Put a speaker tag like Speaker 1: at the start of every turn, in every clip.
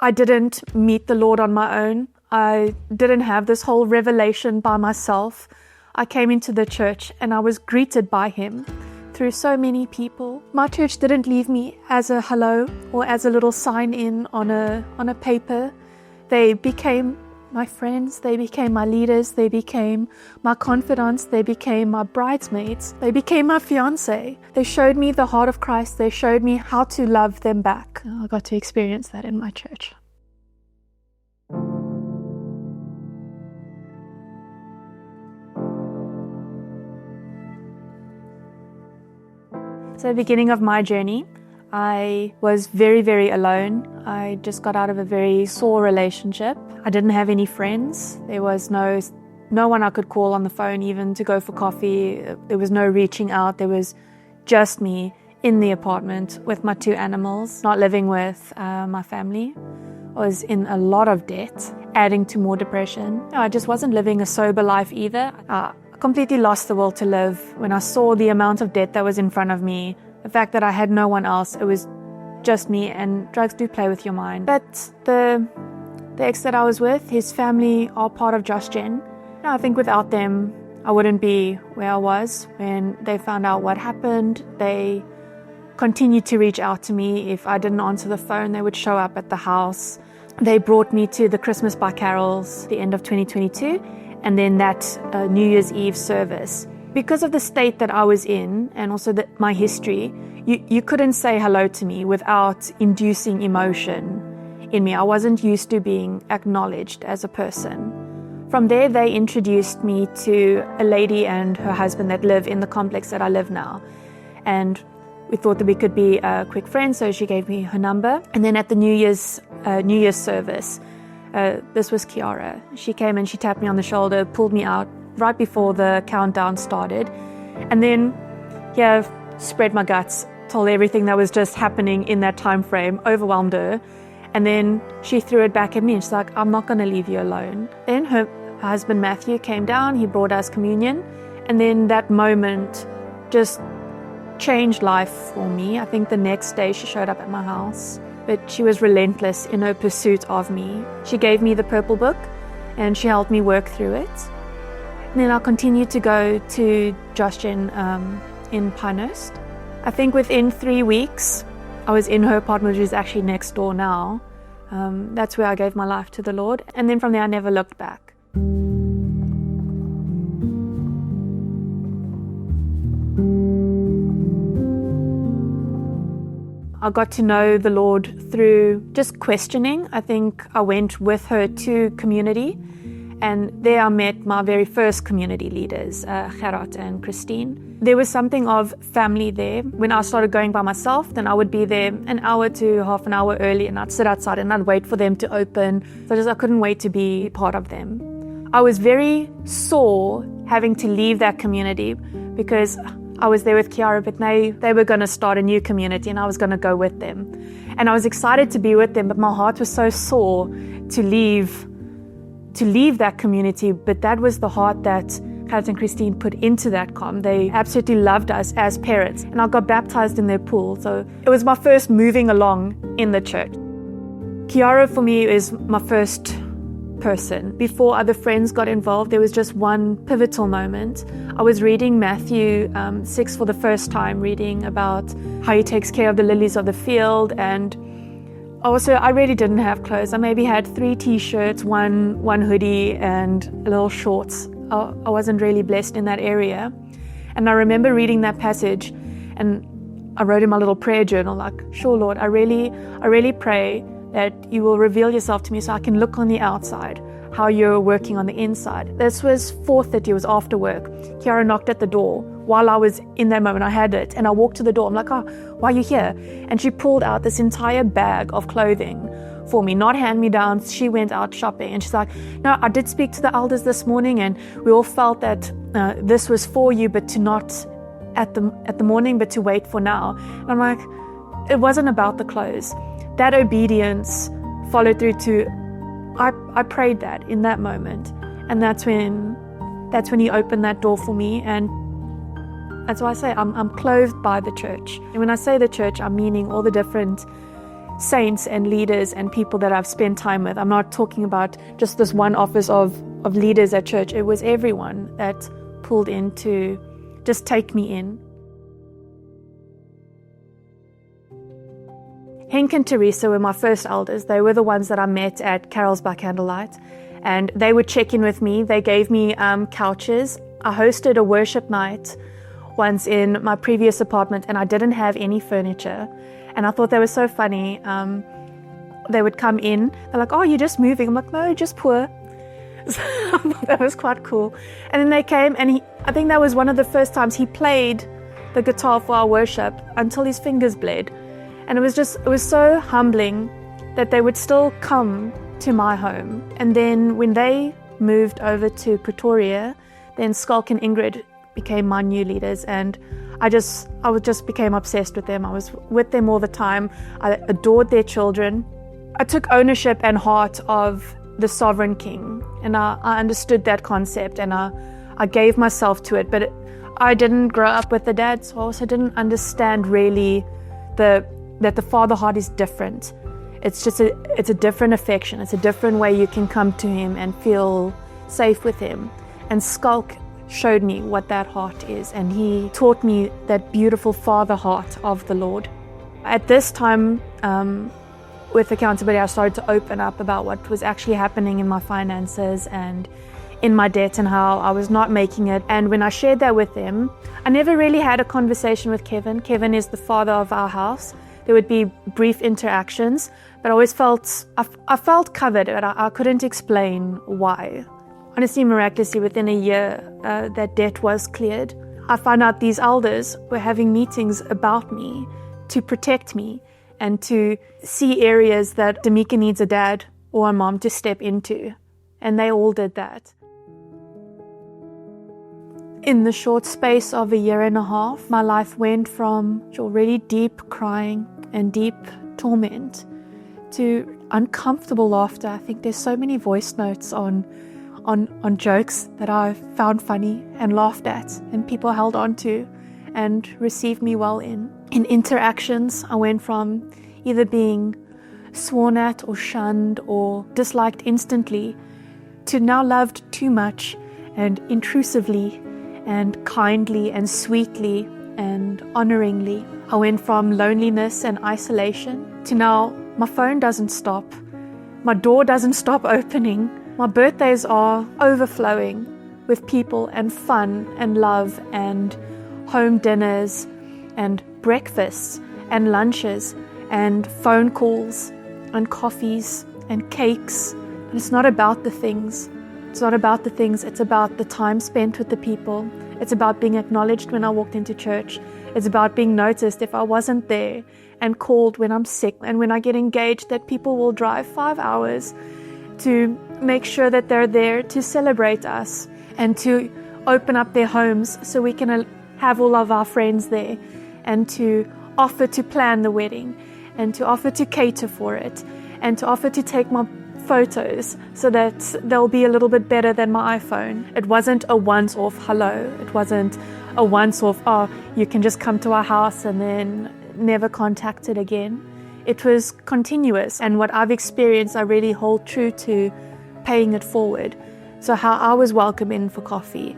Speaker 1: I didn't meet the Lord on my own. I didn't have this whole revelation by myself. I came into the church and I was greeted by Him through so many people. My church didn't leave me as a hello or as a little sign in on a paper. They became my friends, they became my leaders, they became my confidants, they became my bridesmaids, they became my fiancé. They showed me the heart of Christ, they showed me how to love them back. I got to experience that in my church. So, beginning of my journey, I was very, very alone. I just got out of a very sore relationship. I didn't have any friends. There was no one I could call on the phone even to go for coffee. There was no reaching out. There was just me in the apartment with my 2 animals, not living with my family. I was in a lot of debt, adding to more depression. I just wasn't living a sober life either. I completely lost the will to live when I saw the amount of debt that was in front of me. The fact that I had no one else, it was just me, and drugs do play with your mind. But the ex that I was with, his family are part of JoshGen. I think without them, I wouldn't be where I was. When they found out what happened, they continued to reach out to me. If I didn't answer the phone, they would show up at the house. They brought me to the Christmas by carols, the end of 2022, and then that New Year's Eve service. Because of the state that I was in and also my history, you couldn't say hello to me without inducing emotion in me. I wasn't used to being acknowledged as a person. From there, they introduced me to a lady and her husband that live in the complex that I live now. And we thought that we could be quick friends, so she gave me her number. And then at the New Year's service, this was Kiara. She came and she tapped me on the shoulder, pulled me out right before the countdown started, and then spread my guts, told everything that was just happening in that time frame, overwhelmed her, and then she threw it back at me and she's like, I'm not going to leave you alone. Then her husband Matthew came down, he brought us communion, and then that moment just changed life for me. I think the next day she showed up at my house, but she was relentless in her pursuit of me. She gave me the purple book and she helped me work through it. And then I continued to go to JoshGen in Pinehurst. I think within 3 weeks, I was in her apartment, which is actually next door now. That's where I gave my life to the Lord. And then from there, I never looked back. I got to know the Lord through just questioning. I think I went with her to community. And there I met my very first community leaders, Gerard and Christine. There was something of family there. When I started going by myself, then I would be there an hour to half an hour early, and I'd sit outside and I'd wait for them to open. So I couldn't wait to be part of them. I was very sore having to leave that community because I was there with Kiara, but they were going to start a new community and I was going to go with them. And I was excited to be with them, but my heart was so sore to leave that community. But that was the heart that Gerard and Christine put into that com. They absolutely loved us as parents, and I got baptized in their pool. So it was my first moving along in the church. Kiara for me is my first person. Before other friends got involved, there was just one pivotal moment. I was reading Matthew 6 for the first time, reading about how He takes care of the lilies of the field. And also, I really didn't have clothes. I maybe had 3 t-shirts, one hoodie, and little shorts. I wasn't really blessed in that area. And I remember reading that passage, and I wrote in my little prayer journal, like, sure, Lord, I really pray that You will reveal Yourself to me so I can look on the outside, how You're working on the inside. This was 4:30, it was after work. Kiara knocked at the door. While I was in that moment, I had it, and I walked to the door. I'm like, oh, why are you here? And she pulled out this entire bag of clothing for me, not hand-me-downs. She went out shopping, and she's like, no, I did speak to the elders this morning, and we all felt that this was for you, but to not at the morning, but to wait for now. And I'm like, it wasn't about the clothes. That obedience followed through to, I prayed that in that moment, and that's when He opened that door for me. And that's why I say I'm clothed by the church. And when I say the church, I'm meaning all the different saints and leaders and people that I've spent time with. I'm not talking about just this one office of leaders at church. It was everyone that pulled in to just take me in. Henk and Teresa were my first elders. They were the ones that I met at Carols by Candlelight, and they would check in with me. They gave me couches. I hosted a worship night once in my previous apartment, and I didn't have any furniture. And I thought they were so funny. They would come in. They're like, "Oh, you're just moving." I'm like, "No, just poor." So I thought that was quite cool. And then they came, and I think that was one of the first times he played the guitar for our worship until his fingers bled. And it was so humbling that they would still come to my home. And then when they moved over to Pretoria, then Skalk and Ingrid became my new leaders, and I just became obsessed with them. I was with them all the time. I adored their children. I took ownership and heart of the sovereign king, and I understood that concept, and I gave myself to it. But I didn't grow up with the dad, so I also didn't understand really that the father heart is different. It's a different affection. It's a different way you can come to him and feel safe with him. And Skalk showed me what that heart is, and he taught me that beautiful father heart of the Lord. At this time, with accountability, I started to open up about what was actually happening in my finances and in my debt and how I was not making it. And when I shared that with them, I never really had a conversation with Kevin. Kevin is the father of our house. There would be brief interactions, but I always felt covered, but I couldn't explain why. Honestly, miraculously, within a year, that debt was cleared. I found out these elders were having meetings about me to protect me and to see areas that Demica needs a dad or a mom to step into. And they all did that. In the short space of a year and a half, my life went from already deep crying and deep torment to uncomfortable laughter. I think there's so many voice notes on jokes that I found funny and laughed at, and people held on to and received me well in. In interactions, I went from either being sworn at or shunned or disliked instantly to now loved too much and intrusively and kindly and sweetly and honoringly. I went from loneliness and isolation to now my phone doesn't stop, my door doesn't stop opening, my birthdays are overflowing with people and fun and love and home dinners and breakfasts and lunches and phone calls and coffees and cakes. And it's not about the things. It's not about the things, it's about the time spent with the people. It's about being acknowledged when I walked into church. It's about being noticed if I wasn't there, and called when I'm sick. And when I get engaged, that people will drive 5 hours to make sure that they're there to celebrate us and to open up their homes so we can have all of our friends there, and to offer to plan the wedding, and to offer to cater for it, and to offer to take my photos so that they'll be a little bit better than my iPhone. It wasn't a once-off hello. It wasn't a once-off, oh, you can just come to our house and then never contact it again. It was continuous, and what I've experienced, I really hold true to paying it forward. So how I was welcome in for coffee,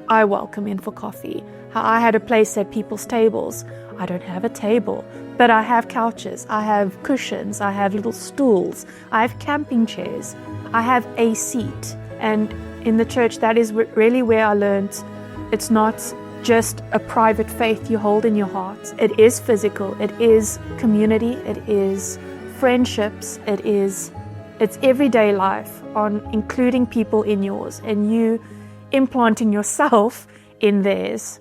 Speaker 1: I welcome in for coffee. How I had a place at people's tables, I don't have a table, but I have couches, I have cushions, I have little stools, I have camping chairs, I have a seat. And in the church, that is really where I learned it's not just a private faith you hold in your heart. It is physical, it is community, it is friendships, it's everyday life, on including people in yours and you implanting yourself in theirs.